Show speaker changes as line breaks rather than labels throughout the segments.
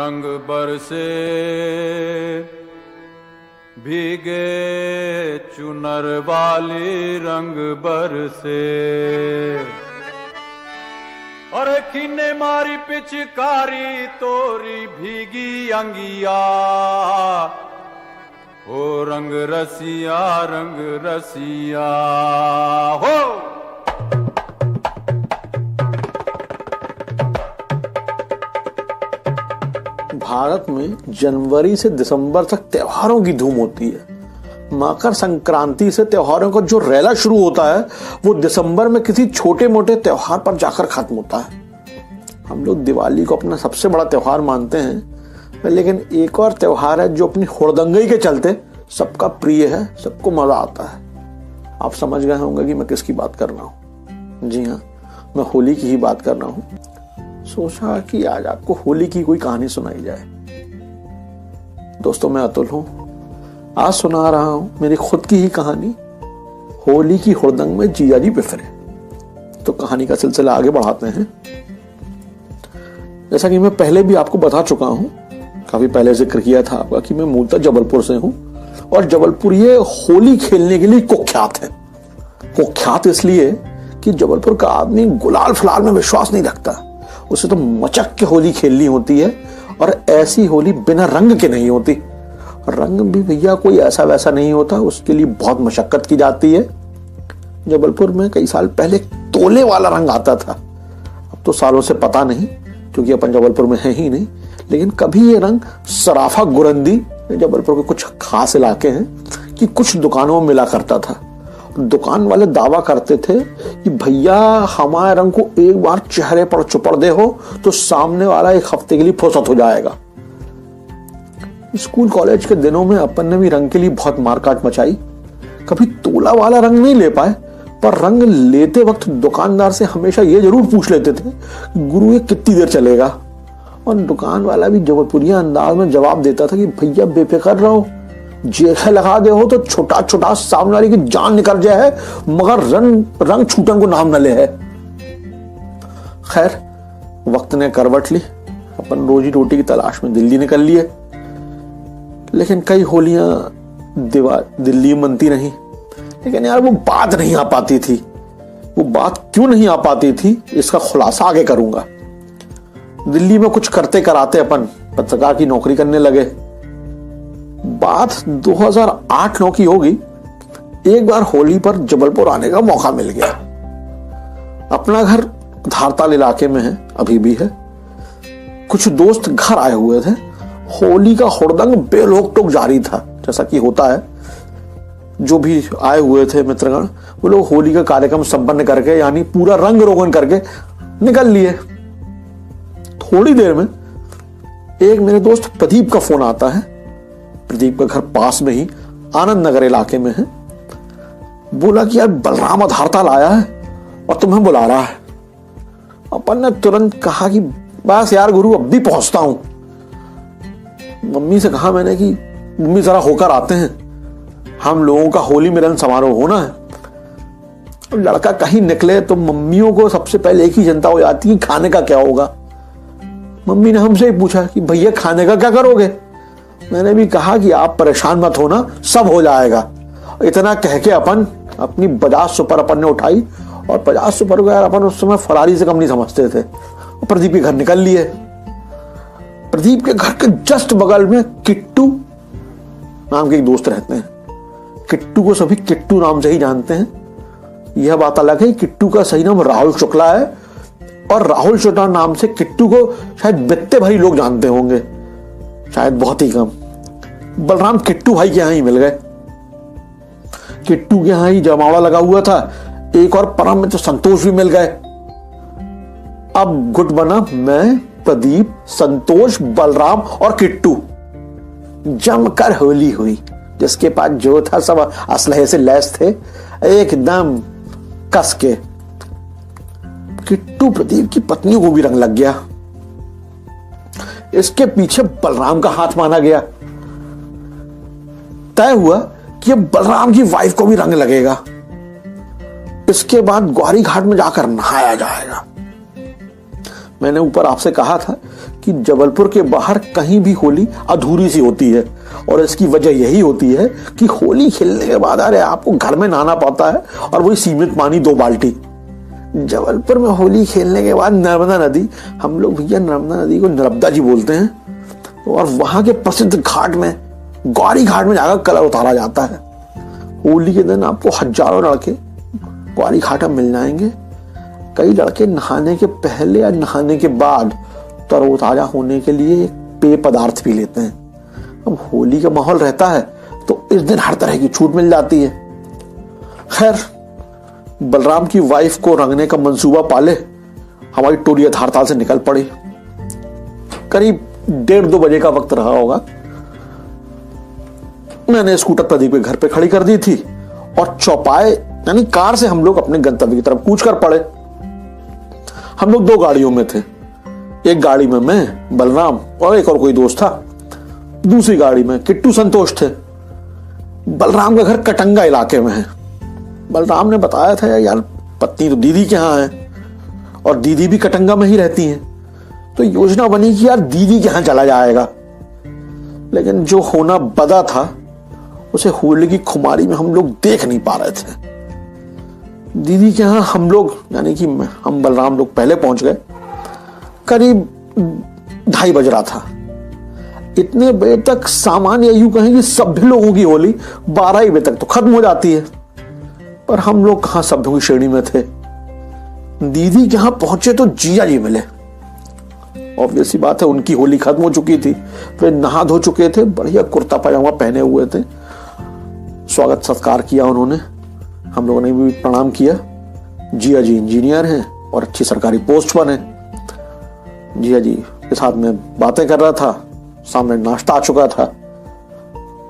रंग बरसे भीगे चुनर वाली रंग बरसे। और किन्ने मारी पिचकारी तोरी भीगी अंगिया, ओ रंग रसिया हो।
भारत में जनवरी से दिसंबर तक त्योहारों की धूम होती है। मकर संक्रांति से त्योहारों का जो रेला शुरू होता है वो दिसंबर में किसी छोटे मोटे त्योहार पर जाकर खत्म होता है। हम लोग दिवाली को अपना सबसे बड़ा त्योहार मानते हैं, लेकिन एक और त्योहार है जो अपनी हुड़दंगई के चलते सबका प्रिय है, सबको मजा आता है। आप समझ गए होंगे कि मैं किसकी बात कर रहा हूँ। जी हाँ, मैं होली की ही बात कर रहा हूँ। सोचा कि आज आपको होली की कोई कहानी सुनाई जाए। दोस्तों, मैं अतुल हूं। आज सुना रहा हूं मेरी खुद की ही कहानी, होली की हुड़दंग में जीजा जी बिफरे। तो कहानी का सिलसिला आगे बढ़ाते हैं। जैसा कि मैं पहले भी आपको बता चुका हूं, काफी पहले जिक्र किया था आपका कि मैं मूलतः जबलपुर से हूं और जबलपुर ये होली खेलने के लिए कुख्यात है। कुख्यात इसलिए कि जबलपुर का आदमी गुलाल फुलाल में विश्वास नहीं रखता, उसे तो मचक के होली खेलनी होती है। और ऐसी होली बिना रंग के नहीं होती। रंग भी भैया कोई ऐसा वैसा नहीं होता, उसके लिए बहुत मशक्कत की जाती है। जबलपुर में कई साल पहले तोले वाला रंग आता था, अब तो सालों से पता नहीं, क्योंकि अपन जबलपुर में है ही नहीं। लेकिन कभी ये रंग सराफा गुरंदी, जबलपुर के कुछ खास इलाके हैं, कि कुछ दुकानों में मिला करता था। दुकान वाले दावा करते थे कि भैया हमारे रंग को एक बार चेहरे पर चुपड़ दे हो तो सामने वाला एक हफ्ते के लिए फुर्सत हो जाएगा। स्कूल कॉलेज के दिनों में अपन ने भी रंग के लिए बहुत मारकाट मचाई। कभी तोला वाला रंग नहीं ले पाए, पर रंग लेते वक्त दुकानदार से हमेशा ये जरूर पूछ लेते थे, गुरु ये कितनी देर चलेगा। और दुकान वाला भी जबलपुरिया अंदाज में जवाब देता था कि भैया बेफिक्र रहो, जेखे लगा दे हो तो छोटा छोटा सामने वाली की जान निकल जाए, मगर रंग छूटन को नाम न ले है। खैर, वक्त ने करवट ली, अपन रोजी रोटी की तलाश में दिल्ली निकल लिए। लेकिन कई होलियां दिल्ली मनती नहीं। लेकिन यार वो बात नहीं आ पाती थी। वो बात क्यों नहीं आ पाती थी, इसका खुलासा आगे करूंगा। दिल्ली में कुछ करते कराते अपन पत्रकार की नौकरी करने लगे। बात 2008-9 की होगी। एक बार होली पर जबलपुर आने का मौका मिल गया। अपना घर धारताल इलाके में है, अभी भी है। कुछ दोस्त घर आए हुए थे। होली का हुड़दंग बेरोक टोक जारी था, जैसा कि होता है। जो भी आए हुए थे मित्रगण, वो लोग होली का कार्यक्रम संपन्न करके, यानी पूरा रंग रोगन करके निकल लिए। थोड़ी देर में एक मेरे दोस्त प्रदीप का फोन आता है। प्रदीप का घर पास में ही आनंद नगर इलाके में है। बोला कि यार बलराम धारताल आया है और तुम्हें बुला रहा है। अपन ने तुरंत कहा कि बस यार गुरु, अब भी पहुंचता हूं। मम्मी से कहा मैंने कि मम्मी जरा होकर आते हैं, हम लोगों का होली मिलन समारोह होना है। लड़का कहीं निकले तो मम्मियों को सबसे पहले एक ही चिंता हो जाती है, खाने का क्या होगा। मम्मी ने हमसे ही पूछा कि भैया खाने का क्या करोगे। मैंने भी कहा कि आप परेशान मत होना, सब हो जाएगा। इतना कह के अपन अपनी बजाज सुपर अपन ने उठाई, और बजाज सुपर को यार अपन उस समय फरारी से कम नहीं समझते थे। प्रदीप के घर निकल लिए। प्रदीप के घर के जस्ट बगल में किट्टू नाम के एक दोस्त रहते हैं। किट्टू को सभी किट्टू नाम से ही जानते हैं। यह बात अलग है, किट्टू का सही नाम राहुल शुक्ला है, और राहुल शुक्ला नाम से किट्टू को शायद बित्ते भरी लोग जानते होंगे, शायद बहुत ही कम। बलराम किट्टू भाई के यहां ही मिल गए। किट्टू के यहां ही जमावड़ा लगा हुआ था। एक और परम में तो संतोष भी मिल गए। अब गुट बना मैं, प्रदीप, संतोष, बलराम और किट्टू। जमकर होली हुई। जिसके पास जो था सब असलहे से लैस थे, एकदम कस के। किट्टू प्रदीप की पत्नी को भी रंग लग गया। इसके पीछे बलराम का हाथ माना गया। तय हुआ कि अब बलराम की वाइफ को भी रंग लगेगा। इसके बाद ग्वारी घाट में जाकर नहाया जाएगा। मैंने ऊपर आपसे कहा था कि जबलपुर के बाहर कहीं भी होली अधूरी सी होती है, और इसकी वजह यही होती है कि होली खेलने के बाद अरे आपको घर में नहाना पड़ता है, और वही सीमित पानी 2 बाल्टी। जबलपुर में होली खेलने के बाद नर्मदा नदी, हम लोग भैया नर्मदा नदी को नर्मदा जी बोलते हैं, और वहां के प्रसिद्ध घाट में, गौरी घाट में जाकर कलर उतारा जाता है। होली के दिन आपको हजारों लड़के गौरी घाट में मिल जाएंगे। कई लड़के नहाने के पहले या नहाने के बाद तरोताजा होने के लिए एक पेय पदार्थ भी लेते हैं। अब होली का माहौल रहता है तो इस दिन हर तरह की छूट मिल जाती है। खैर, बलराम की वाइफ को रंगने का मंसूबा पाले हमारी टोली धारताल से निकल पड़ी। करीब 1:30-2 बजे का वक्त रहा होगा। मैंने स्कूटर प्रदीप के घर पे खड़ी कर दी थी और चौपाए यानी कार से हम लोग अपने गंतव्य की तरफ कूच कर पड़े। हम लोग 2 गाड़ियों में थे। एक गाड़ी में मैं, बलराम और एक और कोई दोस्त था। दूसरी गाड़ी में किट्टू, संतोष थे। बलराम का घर कटंगा इलाके में है। बलराम ने बताया था यार पत्नी तो दीदी के यहाँ है और दीदी भी कटंगा में ही रहती हैं, तो योजना बनी कि यार दीदी के यहाँ चला जाएगा। लेकिन जो होना बदा था उसे होली की खुमारी में हम लोग देख नहीं पा रहे थे। दीदी के यहाँ हम लोग यानी कि हम बलराम लोग पहले पहुंच गए। करीब 2:30 बज रहा था। इतने बजे तक सामान्य यूं कहें कि सभ्य लोगों की होली 12 बजे तक तो खत्म हो जाती है, पर हम लोग कहां सभ्यों की श्रेणी में थे। दीदी के यहां पहुंचे तो जीजा जी मिले। ऑब्वियस सी बात है, उनकी होली खत्म हो चुकी थी। वे नहा धो चुके थे, बढ़िया कुर्ता पजामा पहने हुए थे। स्वागत सत्कार किया उन्होंने, हम लोगों ने भी प्रणाम किया। जिया जी इंजीनियर हैं और अच्छी सरकारी पोस्ट पर हैं। जिया जी के साथ में बातें कर रहा था, सामने नाश्ता आ चुका था।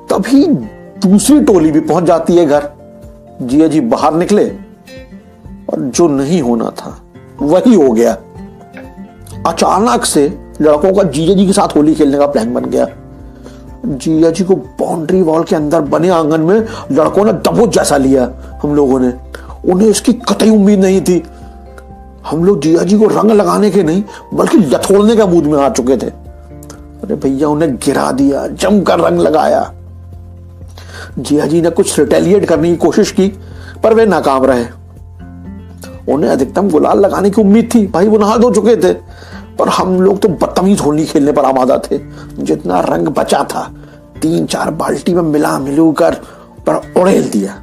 तभी दूसरी टोली भी पहुंच जाती है घर। जिया जी बाहर निकले और जो नहीं होना था वही हो गया। अचानक से लड़कों का जीजा जी के साथ होली खेलने का प्लान बन गया। जीजा जी को बाउंड्री वॉल के अंदर बने आंगन में लड़कों ने दबोच जैसा लिया। हम लोगों ने, उन्हें इसकी कतई उम्मीद नहीं थी। हम लोग जीजा जी को रंग लगाने के नहीं बल्कि लथोड़ने का मूड में आ चुके थे। अरे भैया उन्हें गिरा दिया, जमकर रंग लगाया। जिया जी ने कुछ रिटेलिएट करने की कोशिश की पर वे नाकाम रहे। उन्हें अधिकतम गुलाल लगाने की उम्मीद थी, भाई वो नहा धो चुके थे, पर हम लोग तो बदतमीज होली खेलने पर आमादा थे। जितना रंग बचा था 3-4 बाल्टी में मिला मिलू कर पर उड़ेल दिया।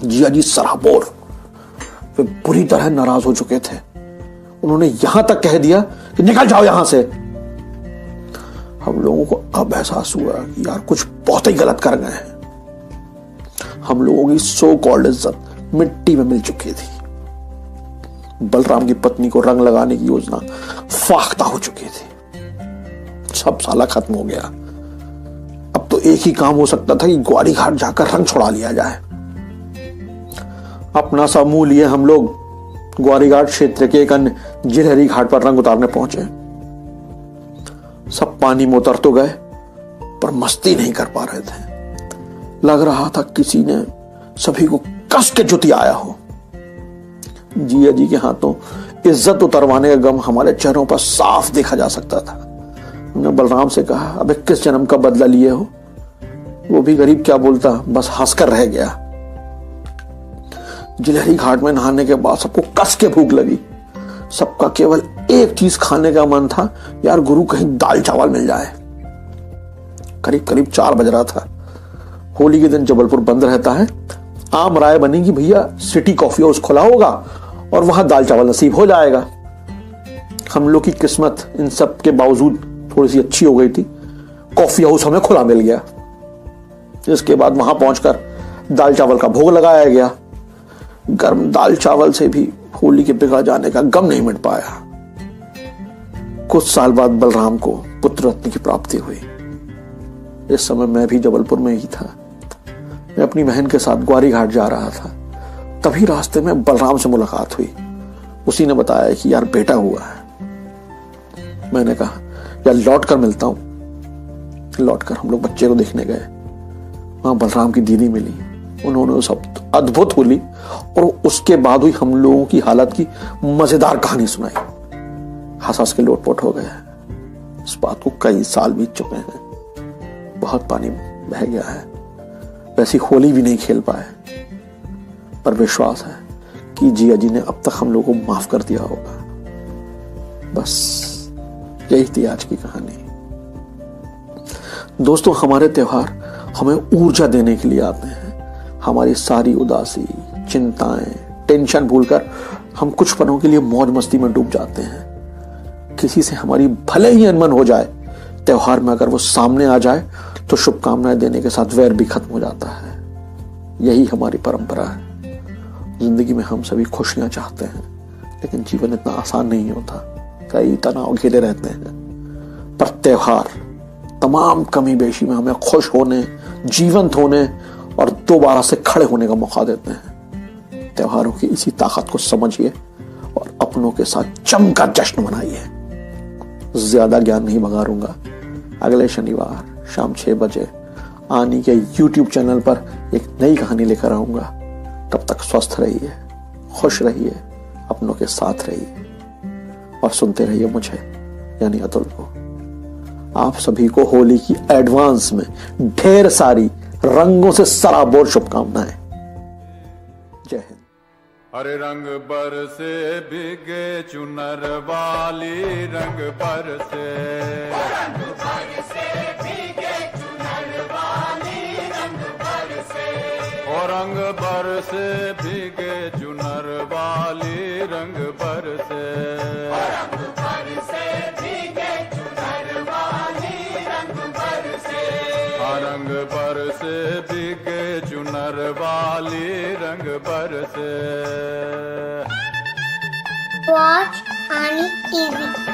जिया जी सराबोर, वे बुरी तरह नाराज हो चुके थे। उन्होंने यहां तक कह दिया कि निकल जाओ यहां से। हम लोगों को अब एहसास हुआ कि यार कुछ बहुत ही गलत कर गए हैं। हम लोगों की सो कॉल्ड इज्जत मिट्टी में मिल चुकी थी। बलराम की पत्नी को रंग लगाने की योजना फाख्ता हो चुकी थी। सब साला खत्म हो गया। अब तो एक ही काम हो सकता था कि ग्वारी घाट जाकर रंग छुड़ा लिया जाए। अपना समूह लिए हम लोग ग्वारी घाट क्षेत्र के एक अन्य जिलहरी घाट पर रंग उतारने पहुंचे। सब पानी में उतर तो गए पर मस्ती नहीं कर पा रहे थे। लग रहा था किसी ने सभी को कस के जुतियाया हो। जिया जी के हाथों इज्जत उतरवाने का गम हमारे चेहरों पर साफ देखा जा सकता था। हमने बलराम से कहा, अबे किस जन्म का बदला लिए हो? वो भी गरीब क्या बोलता, बस हंसकर रह गया। जिलहरी घाट में नहाने के बाद सबको कस के भूख लगी। सबका केवल एक चीज खाने का मन था, यार गुरु कहीं दाल चावल मिल जाए। करीब करीब 4 बज रहा था। होली के दिन जबलपुर बंद रहता है। आम राय बनी कि भैया सिटी कॉफी हाउस खुला होगा और वहां दाल चावल नसीब हो जाएगा। हम लोग की किस्मत इन सब के बावजूद थोड़ी सी अच्छी हो गई थी। कॉफी हाउस हमें खुला मिल गया। इसके बाद वहां पहुंचकर दाल चावल का भोग लगाया गया। गर्म दाल चावल से भी होली के बिगड़ जाने का गम नहीं मिट पाया। कुछ साल बाद बलराम को पुत्र रत्न की प्राप्ति हुई। इस समय मैं भी जबलपुर में ही था। मैं अपनी बहन के साथ ग्वारी घाट जा रहा था। तभी रास्ते में बलराम से मुलाकात हुई। उसी ने बताया कि यार बेटा हुआ है। मैंने कहा यार लौट कर मिलता हूं। लौट कर हम लोग बच्चे को देखने गए। वहां बलराम की दीदी मिली। उन्होंने सब अद्भुत होली और उसके बाद हुई हम लोगों की हालत की मजेदार कहानी सुनाई। हंस हंस के लोटपोट हो गए। इस बात को कई साल बीत चुके हैं, बहुत पानी बह गया है, वैसी होली भी नहीं खेल पाए, पर विश्वास है कि जिया जी ने अब तक हम लोगों को माफ कर दिया होगा। बस यही थी आज की कहानी। दोस्तों, हमारे त्योहार हमें ऊर्जा देने के लिए आते हैं। हमारी सारी उदासी, चिंताएं, टेंशन भूलकर हम कुछ पलों के लिए मौज मस्ती में डूब जाते हैं। किसी से हमारी भले ही अनबन हो जाए, त्योहार में अगर वो सामने आ जाए तो शुभकामनाएं देने के साथ वैर भी खत्म हो जाता है। यही हमारी परंपरा है। जिंदगी में हम सभी खुशियां चाहते हैं, लेकिन जीवन इतना आसान नहीं होता, कई तनाव घेरे रहते हैं। पर त्योहार तमाम कमी बेशी में हमें खुश होने, जीवंत होने और दोबारा से खड़े होने का मौका देते हैं। त्योहारों की इसी ताकत को समझिए और अपनों के साथ जमकर जश्न मनाइए। ज्यादा ज्ञान नहीं बघारूंगा। अगले शनिवार शाम 6 बजे आनी के YouTube चैनल पर एक नई कहानी लेकर आऊंगा। तब तक स्वस्थ रहिए, खुश रहिए, अपनों के साथ रहिए और सुनते रहिए मुझे, यानी अतुल को। आप सभी को होली की एडवांस में ढेर सारी रंगों से सराबोर शुभकामनाएं। जय हिंद।
हरे रंग बरसे भीगे चुनर वाली, रंग बरसे भीगे चुनर वाली, रंग बरसे। ओ रंग बरसे भीगे चुनर वाली, रंग बरसे भीगे चुनर वाली, रंग बरसे। रंग बरसे भीगे चुनर वाली, रंग बरसे।
Watch Honey TV.